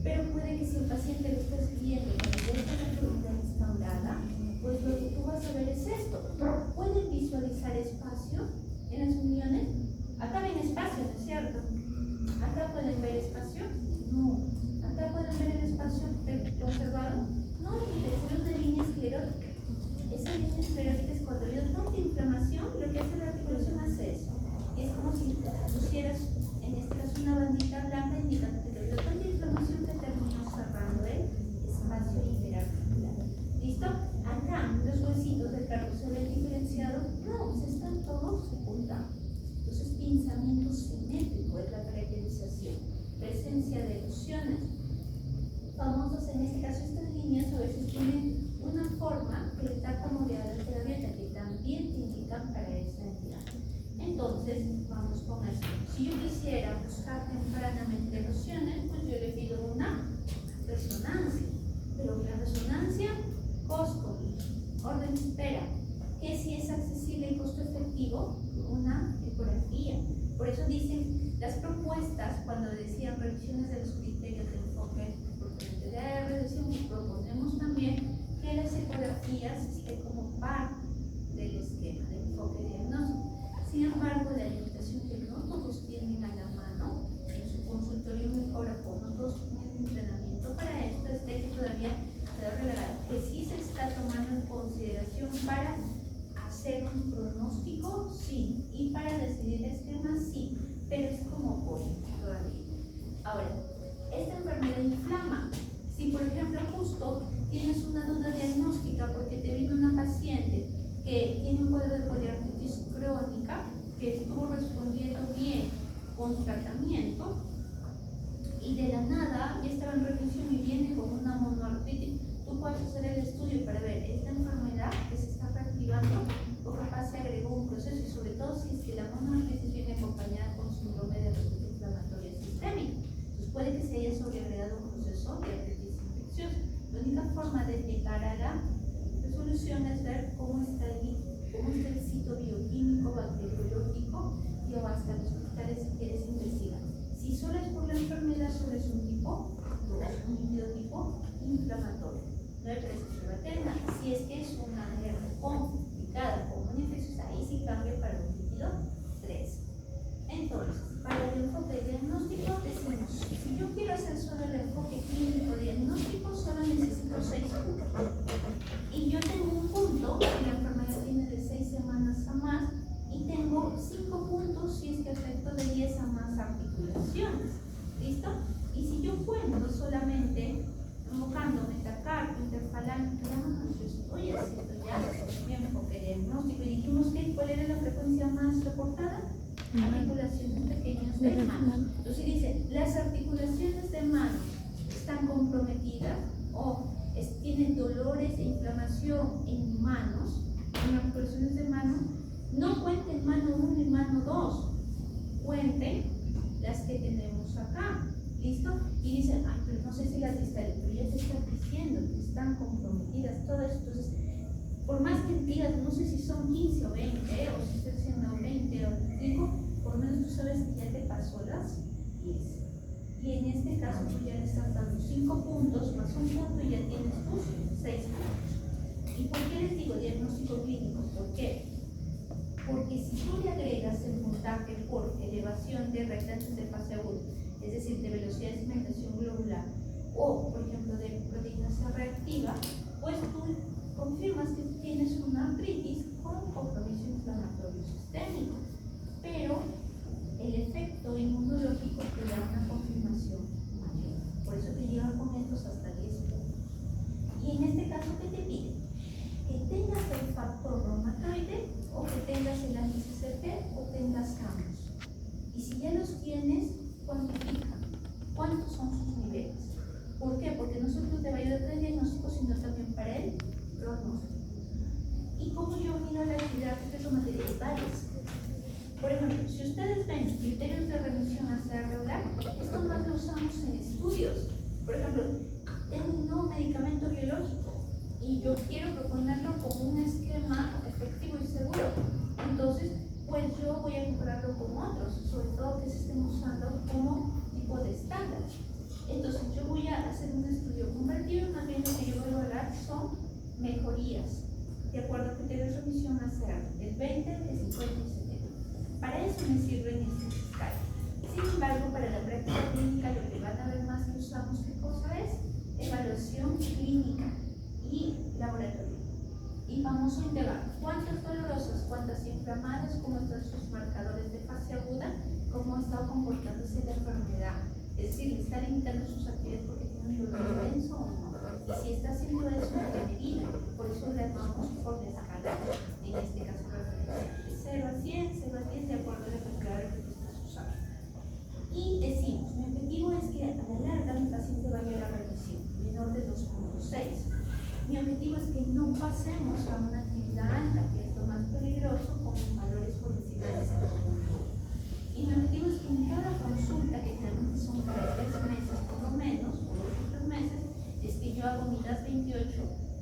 pero puede que si el paciente lo estés viendo cuando ya está la enfermedad instaurada, pues lo que tú vas a ver es esto. Pueden visualizar espacio en las uniones. Acá ven espacio, ¿no es cierto? Acá pueden ver espacio. famosos, en este caso estas líneas a veces tienen una forma que está como de ala abierta, que también te indican para esta entidad. Entonces, vamos con esto. Si yo quisiera buscar tempranamente lesiones, pues yo le pido una resonancia. Pero la resonancia, costo, orden de espera, que si es accesible y costo efectivo, una ecografía. Por eso dicen las propuestas, cuando decían revisiones de los criterios de enfoque por PTDR, decían que proponemos también que las ecografías estén como parte del esquema de enfoque diagnóstico. Sin embargo, la limitación que no todos tienen a la mano en su consultorio un ecógrafo, no todos tienen entrenamiento para esto, es de que todavía queda relegado, que sí se está tomando en consideración para hacer un pronóstico, sí, y para decidir esquemas, sí, pero es como pollo todavía. Ahora, esta enfermedad inflama. Si, por ejemplo, justo tienes una duda diagnóstica porque te viene una paciente que tiene un cuadro de poliartritis crónica, que estuvo respondiendo bien con tratamiento, y de la nada ya estaba en revisión y viene con una monoartritis, tú puedes hacer el estudio para ver esta enfermedad que se está reactivando o capaz se agregó un proceso, y sobre todo si es que la monoartritis viene acompañada con síndrome de respuesta inflamatoria sistémica. Entonces puede que se haya sobreagregado un proceso de artritis infecciosa. La única forma de llegar a la resolución es ver cómo está el sitio bioquímico, bacteriológico, y o hasta los hospitales si quieres investigar. Si solo es por la enfermedad, solo es un tipo 2, un tipo inflamatorio. No hay presencia bacteriana. Si es que es una guerra complicada como una infección, ahí sí cambia para un líquido 3. Entonces, para el enfoque diagnóstico decimos, si yo quiero hacer solo el enfoque clínico diagnóstico, solo necesito 6 puntos. Y yo tengo un punto, si la enfermedad tiene de 6 semanas a más, y tengo 5 puntos si es que afecto de 10 a más articulaciones. ¿Listo? Y si yo cuento solamente enfocando metacarpo, interfalange, yo estoy haciendo ya mi enfoque diagnóstico. Y dijimos que ¿cuál era la frecuencia más reportada? Articulaciones pequeñas de mano. Entonces dice, las articulaciones de mano están comprometidas o tienen dolores e inflamación en manos, en articulaciones de mano. No cuenten mano 1 y mano 2, cuenten las que tenemos acá. ¿Listo? Y dicen, ay, pero no sé si las distales, pero ya te están diciendo que están comprometidas todas. Entonces, por más que digas, no sé si son 15 o 20, o si estás haciendo 20 o 25, por lo menos tú sabes que ya te pasó las 10. Y en este caso, tú ya le estás dando 5 puntos más un punto y ya tienes tus 6 puntos. ¿Y por qué les digo diagnóstico clínico? ¿Por qué? Porque si tú le agregas el puntaje por elevación de reactantes de fase aguda, es decir, de velocidad de segmentación globular, o por ejemplo de proteinasa reactiva, pues tú confirmas que tienes una artritis con compromiso inflamatorio sistémico, pero el efecto inmunológico te da una confirmación mayor. Por eso te llevan con estos hasta 10 puntos. Y en este caso, ¿qué te pide? Que tengas el factor reumatoide, o que tengas el ANCCP, o tengas cambios. Y si ya los tienes, cuantifica cuántos son sus niveles. ¿Por qué? Porque no solo te va a ayudar para el diagnóstico, sino también para el pronóstico. ¿Y cómo yo mido la actividad reumatoide? Varias. Por ejemplo, si ustedes ven criterios de remisión hasta regular, esto más lo usamos en estudios. Por ejemplo, tengo un nuevo medicamento biológico y yo quiero proponerlo como un esquema efectivo y seguro. Entonces, pues yo voy a compararlo con otros, sobre todo que se estén usando como tipo de estándar. Entonces, yo voy a hacer un estudio comparativo y más bien lo que yo voy a evaluar son mejorías, de acuerdo a criterios de remisión hacer el 20, el 50 y 70. Para eso me sirven estas escalas. Sin embargo, para la práctica clínica, lo que van a ver más que usamos, ¿qué cosa es? Evaluación clínica y laboratorio. Y vamos a integrar cuántas dolorosas, cuántas inflamadas, cómo están sus marcadores de fase aguda, cómo ha estado comportándose la enfermedad. Es decir, está limitando sus actividades porque tiene un dolor intenso o no. Y si está haciendo eso, ¿qué medida? Por eso le llamamos por escala, en este caso de 0 a 100, 0 a 10, de acuerdo a la cantidad que tú estás usando. Y decimos, mi objetivo es que a la larga mi paciente vaya a la remisión. pasemos a una actividad alta, que es lo más peligroso, con valores por encima de 0. Y nos metimos que en cada consulta, que generalmente son cada 3 meses por lo menos, por los 3 meses, es que yo hago mi DAS 28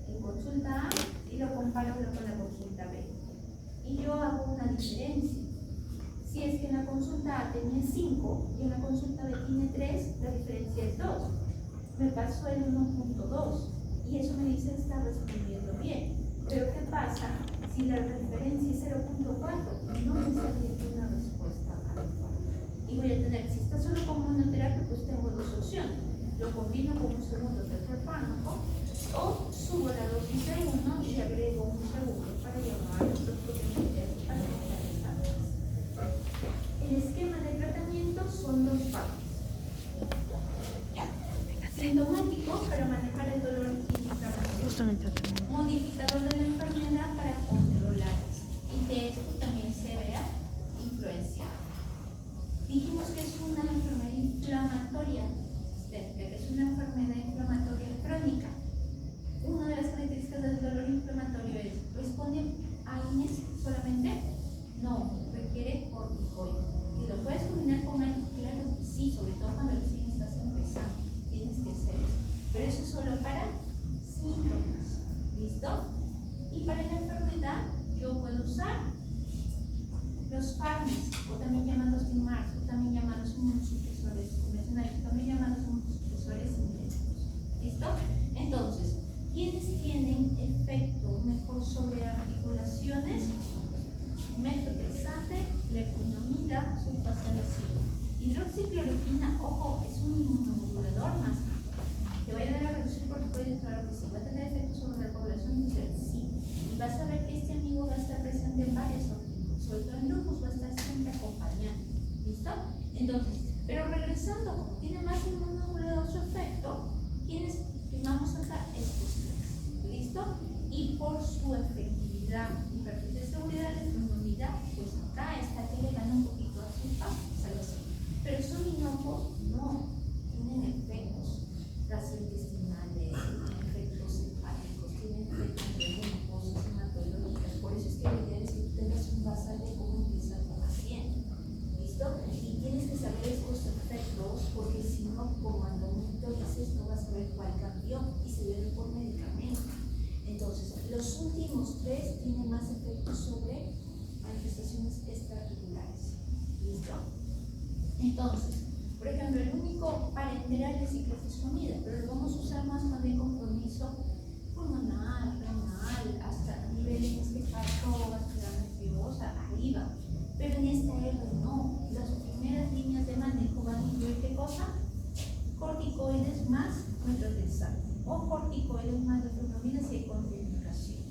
en consulta A y lo comparo con la consulta B. Y yo hago una diferencia. Si es que en la consulta A tenía 5 y en la consulta B tiene 3, la diferencia es 2. Me pasó el 1.2 y eso me dice está respondiendo bien. Pero ¿qué pasa si la referencia es 0.4? No me está dando una respuesta adecuada. Y voy a tener, si está solo con monoterapia, pues tengo dos opciones. Lo combino con un segundo o tercer fármaco, o subo la dosis de uno y agrego un segundo para llevar propiamente a la dosis. El esquema de tratamiento son 2 partes. Sintomático para manejar el dolor y inflamación. Modificador de la enfermedad para controlar y que esto también se vea influenciado. Dijimos que es una enfermedad inflamatoria, que es una enfermedad inflamatoria crónica. Una de las características del dolor inflamatorio es, ¿responde a INES solamente? No, requiere corticoide. ¿Y lo puedes combinar con algo? Claro que sí, sobre todo cuando recién estás empezando. Tienes que hacer eso. Pero eso es solo para síntomas. ¿Listo? Y para la enfermedad, yo puedo usar los fármacos, o también llamados DIMARS, o también llamados inmunosupresores convencionales, o también llamados inmunosupresores sintéticos. ¿Listo? Entonces, ¿quiénes tienen efecto mejor sobre articulaciones? Metotrexate, leflunomida, sulfasalazina. Hidroxicloroquina, ojo, es un inmunomodulador más. ¿Te voy a dar a reducir corticoides? Claro que sí. ¿Va a tener efecto sobre la población inicial? Sí. Y vas a ver que este amigo va a estar presente en varios organismos, sobre todo en lupus, va a estar siempre acompañando. ¿Listo? Entonces, pero regresando, como tiene más inmunomodulador su efecto, ¿quiénes firmamos acá? Estos tres. ¿Listo? Y por su efectividad y perfil de seguridad de inmunidad, pues acá está que le gana un poquito a su salvación. Pero son inocuos, no, tienen efectos gastrointestinales, tienen efectos hepáticos, tienen efectos de mucosas hematológicas. Por eso es que la idea es que tú tengas un basal de cómo empieza tu paciente. ¿Listo? Y tienes que saber estos efectos, porque si no, como al momento dices, no vas a ver cuál cambió y se ve por medicamento. Entonces, los últimos 3 tienen más efectos sobre manifestaciones extraarticulares. ¿Listo? Entonces, por ejemplo, el único parenteral es ciclofosfamida, pero lo vamos a usar más cuando hay compromiso pulmonar, renal, hasta a nivel, en este caso, vascular nerviosa, ahí va. Pero en esta R no. Las primeras líneas de manejo van a incluir ¿qué cosa? Corticoides más metotrexate o corticoides más leflunomida si hay contraindicación.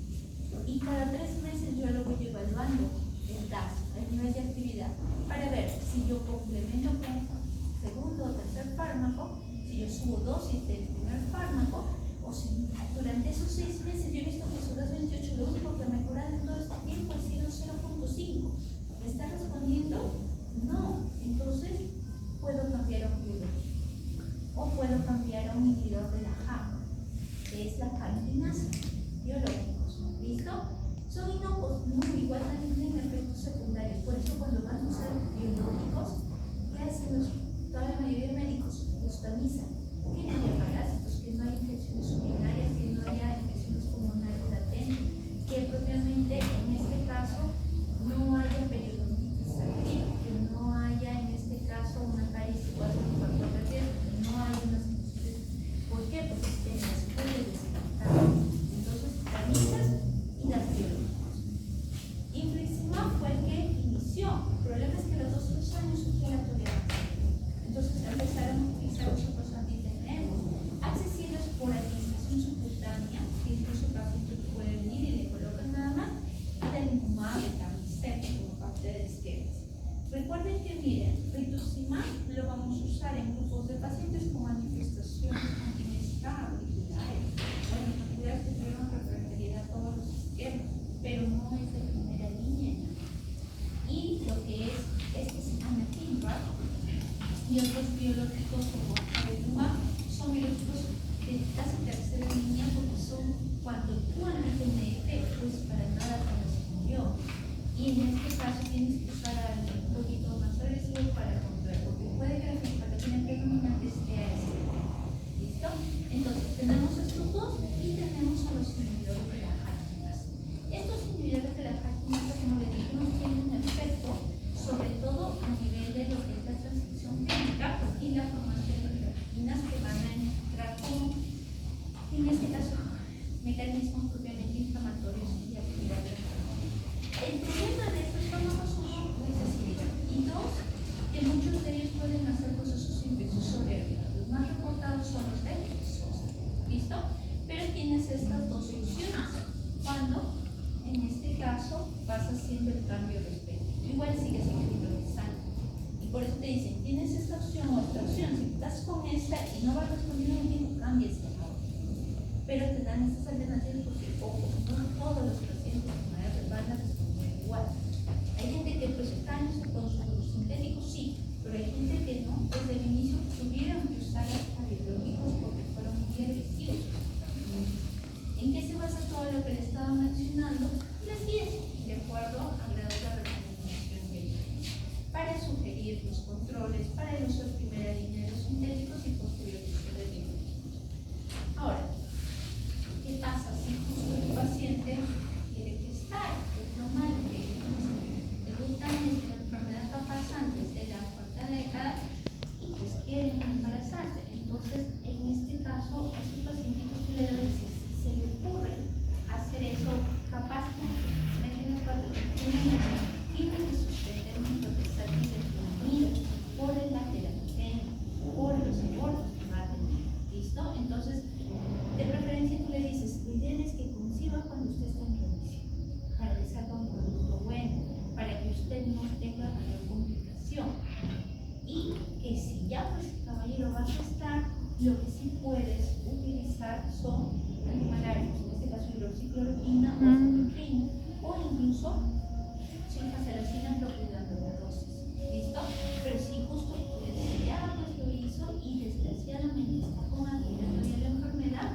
Y cada 3 meses yo lo voy evaluando el DAS, el nivel de actividad, para ver si yo complemento con segundo o tercer fármaco, si yo subo dosis del primer fármaco, o si durante esos 6 meses yo he visto que su DAS 28 lo único que ha mejorado en todo este tiempo ha sido 0.5. ¿Me está respondiendo? No. Entonces, puedo cambiar a un biológico o puedo cambiar a un inhibidor de la JAK, que es la calcinasa, biológicos. ¿Listo? Son inocuos, no, igual también tienen efectos secundarios. Por eso, cuando van a usar biológicos, ¿qué hacen toda la mayoría de médicos? Los tamizan. Que no haya parásitos, que no haya infecciones urinarias, que no haya infecciones pulmonares latentes, que propiamente en este caso no haya periodontitis activa, que no haya en este caso una caries igual a un factor de riesgo, que no haya unas infecciones. ¿Por qué? Porque se las puede descartar. Entonces, tamizas y las biológicas. Infliximab fue el que inició. El problema es que a los 2 años surgió la tolerancia. Entonces empezaron a utilizar los otros antitenemos accesibles por administración subcutánea, que incluso el paciente puede venir y le colocan nada más, y adalimumab y Tamoxifen como parte del esquema. Recuerden que, miren, rituximab lo vamos a usar en grupos de pacientes con manifestaciones continencia auriculares. Bueno, cuidado que tuvieron refractaridad a todos los esquemas, pero no es de primera línea. Y lo que es anakinra y otros biológicos como adalimumab son biológicos de casi tercera línea porque son cuando tú al mecanismos propiamente inflamatorios y activar la enfermedad. El problema de estos fármacos son muy sensibles. Y dos, que muchos de ellos pueden hacer procesos infecciosos reactivos. Los más reportados son los de SOSA. ¿Listo? Pero tienes estas dos opciones. Cuando, en este caso, vas haciendo el cambio respecto. Igual sigues individualizando. Y por eso te dicen, tienes esta opción o esta opción. Si estás con esta y no vas respondiendo muy bien, cambies la otra. Pero te dan estas alternativas porque, ojo, no todos los pacientes con AR van a responder igual. Hay gente que presenta años con sus sintéticos, sí, pero hay gente que no. Desde el inicio tuvieron que usar hasta biológicos porque fueron muy agresivos. ¿En qué se basa todo lo que le estaba mencionando? Las 10, de acuerdo al grado de recomendación que hay. Para sugerir los controles, para el uso de primera línea de los sintéticos y posterior uso de biológicos. Ahora, ¿qué pasa si justo el paciente quiere gestar? Es normal que debutan en la enfermedad capaz antes de la cuarta década y pues quieren embarazarse. Entonces, en este caso, a esos pacientitos que le doy, si se le ocurre hacer eso, capaz que tienen que suspender un proceso indefinido por el lateral por los abortos que va a tener. ¿Listo? Entonces, de preferencia tú le dices, lo ideal es que conciba cuando usted esté en remisión, para que salga un producto bueno, para que usted no tenga mayor complicación. Y que si ya pues caballero va a gestar, lo que sí puedes utilizar son antimalarios, en este caso hidroxicloroquina o ciclotrina, o incluso sulfasalazina cuidando la dosis. ¿Listo? Pero si justo ya pues lo hizo y desgraciadamente está con alguien todavía la enfermedad,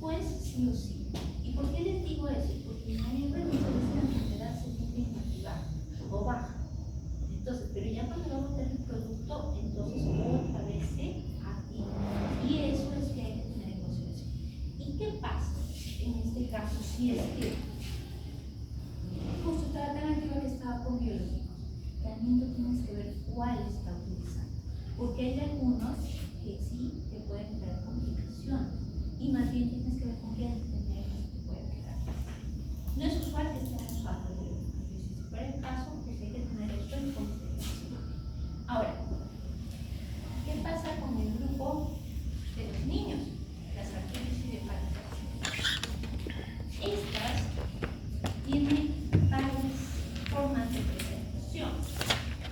pues sí o sí. ¿Y por qué les digo eso? Porque no hay remisión de la enfermedad se tiene que inactivar o baja. Entonces, pero ya cuando va a botar el producto, entonces otra vez se activa. Y eso es que hay que tener en consideración. ¿Y qué pasa en este caso si es que justo la alternativa que estaba con biológicos? Realmente tienes que ver cuál está utilizando. Porque hay algunos que sí te pueden crear complicaciones. Y más bien tienes que ver con qué antigenéticos te pueden crear. No es usual que estén usando biológicos. Si fuera el caso, pues hay que tener esto en consideración. Ahora, ¿qué pasa con el grupo de los niños? Las artritis idiopáticas. Estas tienen varias formas de presentación.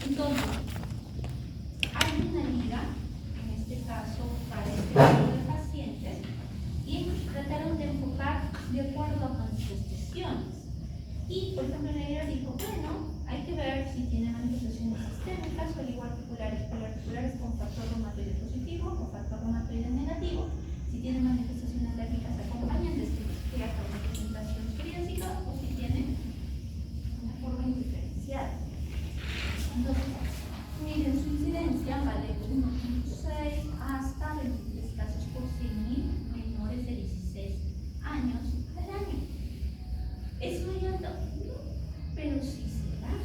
Entonces, hay una liga, en este caso, para este tipo de pacientes, y trataron de enfocar de acuerdo a manifestaciones. Y, por ejemplo, la liga dijo, bueno, hay que ver si tiene manifestaciones sistémicas o oligoarticulares, poliarticulares con factor reumatoide positivo o factor reumatoide negativo. Si tiene manifestaciones alérgicas acompañantes que hasta una presentación psoriásica o si tiene una forma indiferenciada. Entonces, miren, su incidencia va de 1.6 hasta 23 casos por 100.000 menores de 16 años al año. ¿Es muy alto? No, pero sí se da.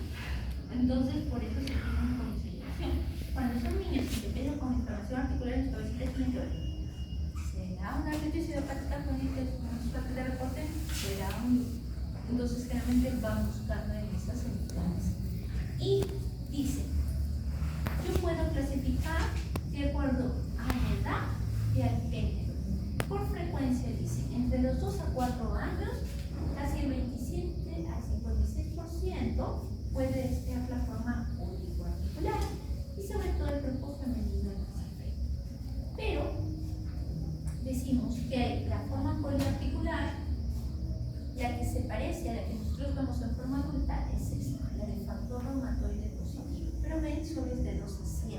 Entonces, por eso se tiene en consideración. Cuando son niños y se empiezan con inflamación articular en su cabecita, tienen que ver. ¿Será una artritis idiopática crónica de reporte? ¿Será un...? Entonces, generalmente van buscando en estas entidades. Y dice, yo puedo clasificar de acuerdo a la edad y al género. Por frecuencia, dice, entre los 2 a 4 años, casi el 27 al 56% puede tener la forma oligoarticular y sobre todo el cuerpo femenino es más afectado. Pero decimos que la forma poliarticular, la que se parece a la que nosotros vemos en forma adulta, es esta, la del factor reumatoide positivo. Pero ven, solo es de 2 a 7%.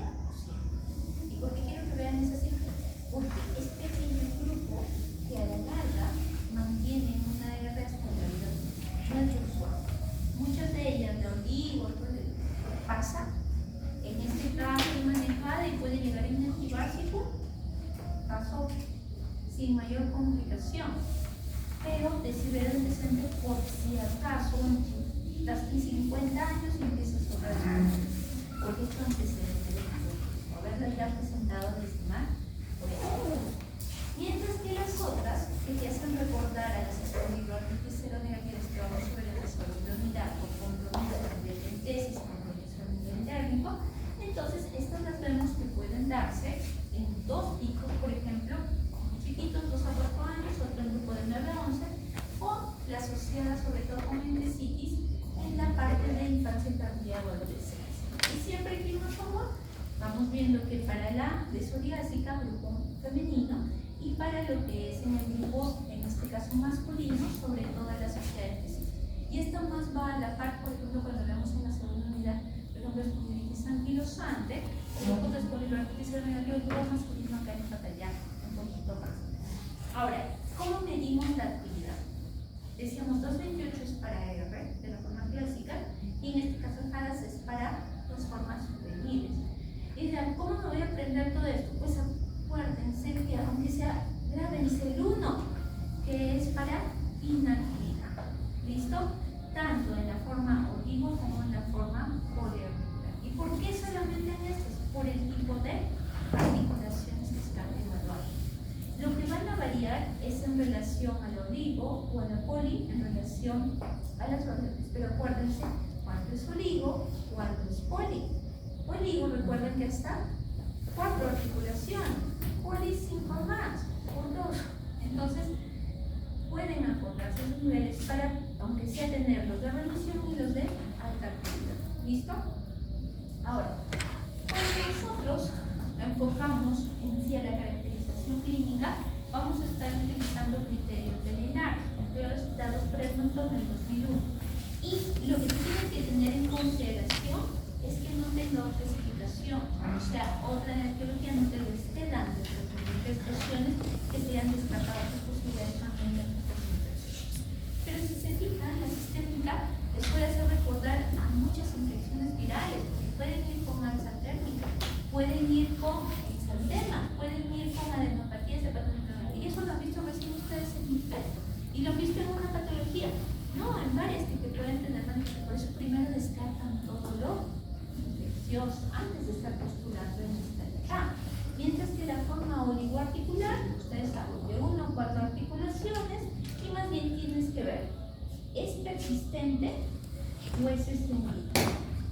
¿Y por qué quiero que vean esa cifra? Porque es pequeño grupo que a la larga mantienen una ARR hasta la vida. No es usual. Muchas de ellas de oligo, pasa en este caso es manejada y puede llegar a inactivarse y pasó sin mayor complicación. Pero decidir el decente por si acaso estás en 50 años y empiezas a sobrar porque esto antecedente de haberla ya presentado desde mal por eso. Mientras que las otras que te hacen recordar a las espondilorquitis seronegativas que vamos a ver en la segunda unidad o compromiso de tesis con condicionamiento endérmico. Entonces, estas las vemos que pueden darse en dos picos, por ejemplo, chiquitos, 2 a 4 años, otro en grupo de 9 a 11, o la asociada sobre todo con endesitis en la parte de infancia tardía o adolescencia. Y siempre aquí, por favor, vamos viendo que para la de psoriásica, grupo femenino, y para lo que es en el grupo, en este caso masculino, sobre todo la sociedad específica. Y esto más va a la par, por ejemplo, cuando vemos en la segunda unidad, por ejemplo, espondilitis anquilosante, o grupos de espondilorquitis seronegativa, el grupo masculino acá en batallar un poquito más. Ahora, ¿cómo medimos la actividad? Decíamos 228 es para R, de la forma clásica, y en este caso JADAS es para las formas juveniles. Y dirán, ¿cómo me voy a aprender todo esto? Pues acuérdense que aunque sea, grábense el 1, que es para inactividad. ¿Listo? Tanto en la forma olivo como en la forma poliarticular. ¿Y por qué solamente en estos? Por el tipo de articulaciones que están evaluando. Lo que van a variar es en relación al olivo o a la poli, en relación a las órdenes. Pero acuérdense cuánto es olivo, cuánto es poli. Olivo, recuerden que está 4 articulaciones, poli 5 más, por 2. Entonces, pueden acordarse los niveles para, aunque sea tener los de reducción y los de alta actividad. ¿Listo? Ahora, cuando nosotros enfocamos en sí a la caracterización clínica, vamos a estar utilizando criterios de Linares, los dados presuntos del 2001. Y lo que tienen que tener en consideración es que no tenga otra explicación, o sea, otra etiología no te lo esté dando las expresiones que sean descartadas las posibilidades también de infecciones. Pero si se fijan, la sistémica les puede hacer recordar a muchas infecciones virales, porque pueden ir con alza térmica, pueden ir con exantema, pueden ir con adenopatías de patología, y eso lo han visto recién ustedes en IFE, y lo han visto en una patología, no, en varias que te pueden tener, por eso primero descartan todo lo antes de estar postulando en esta de acá. Mientras que la forma oligoarticular, ustedes saben de 1 a 4 articulaciones y más bien tienes que ver, ¿es persistente o es extendido?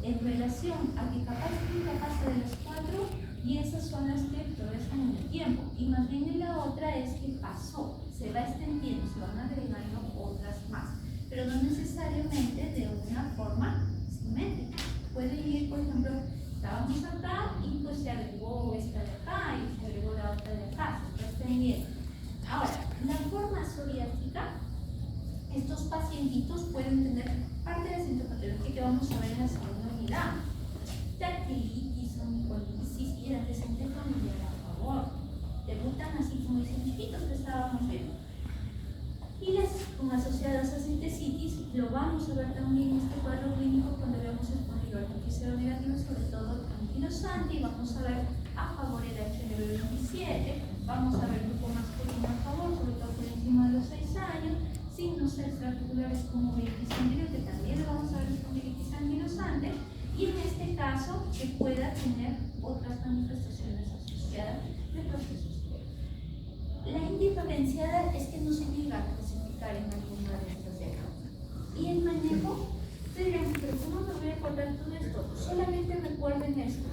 En relación a que capaz nunca pasa de las 4 y esas son las que progresan en el tiempo. Y más bien en la otra es que pasó, se va extendiendo, se van agregando otras más, pero no necesariamente de una forma simétrica. Pueden ir, por ejemplo, estábamos acá y pues se agregó esta de acá y se agregó la otra de acá, se está extendiendo. Ahora, la forma psoriásica, estos pacientitos pueden tener parte de la sintomatología que vamos a ver en la segunda unidad. Dactilitis, onicololisis y el antecedente familiar, a favor. Debutan así como dicen chiquitos que estábamos viendo. Y las asociadas a sintesitis lo vamos a ver también en este cuadro clínico cuando veamos el espondilorquitis seronegativo, sobre todo anquilosante, y vamos a ver a favor el HLV27, vamos a ver grupo masculino a favor, sobre todo por encima de los 6 años, signos extraarticulares como uveitis anterior, que también lo vamos a ver espondilitis anquilosante, y en este caso que pueda tener otras manifestaciones asociadas de procesos. La indiferenciada es que no se llega a clasificar en alguna de estas de acá. Y el manejo, ustedes dirán, pero ¿cómo me voy a acordar todo esto? Solamente recuerden esto.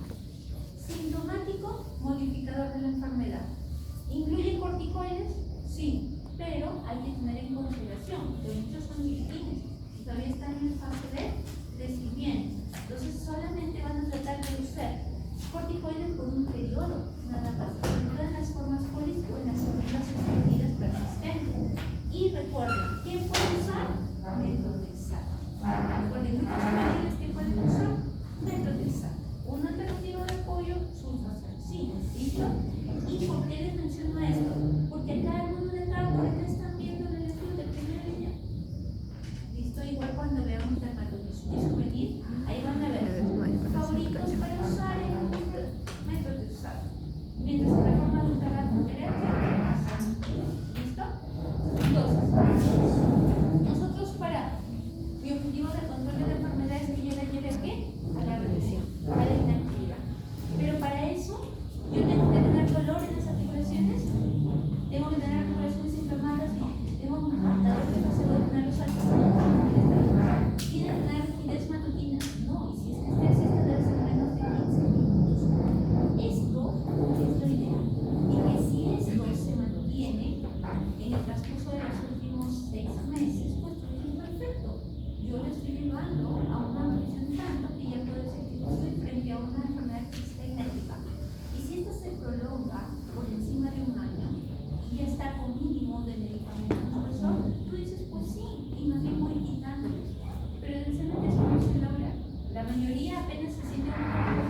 Sintomático, modificador de la enfermedad. ¿Incluye corticoides? Sí, pero hay que tener en consideración que muchos son gliptines y todavía están en fase de crecimiento. Entonces solamente van a tratar de usar corticoides por un periodo, nada más, en las formas polis o en las células extendidas persistentes. Y recuerden, ¿quién puede usar? Metronidazol. Recuerden, muchos paneles que pueden usar metronidazol. Una alternativa de apoyo, sulfasalcina, ¿listo? ¿Y por qué les menciono esto? mayoría apenas se siente un poco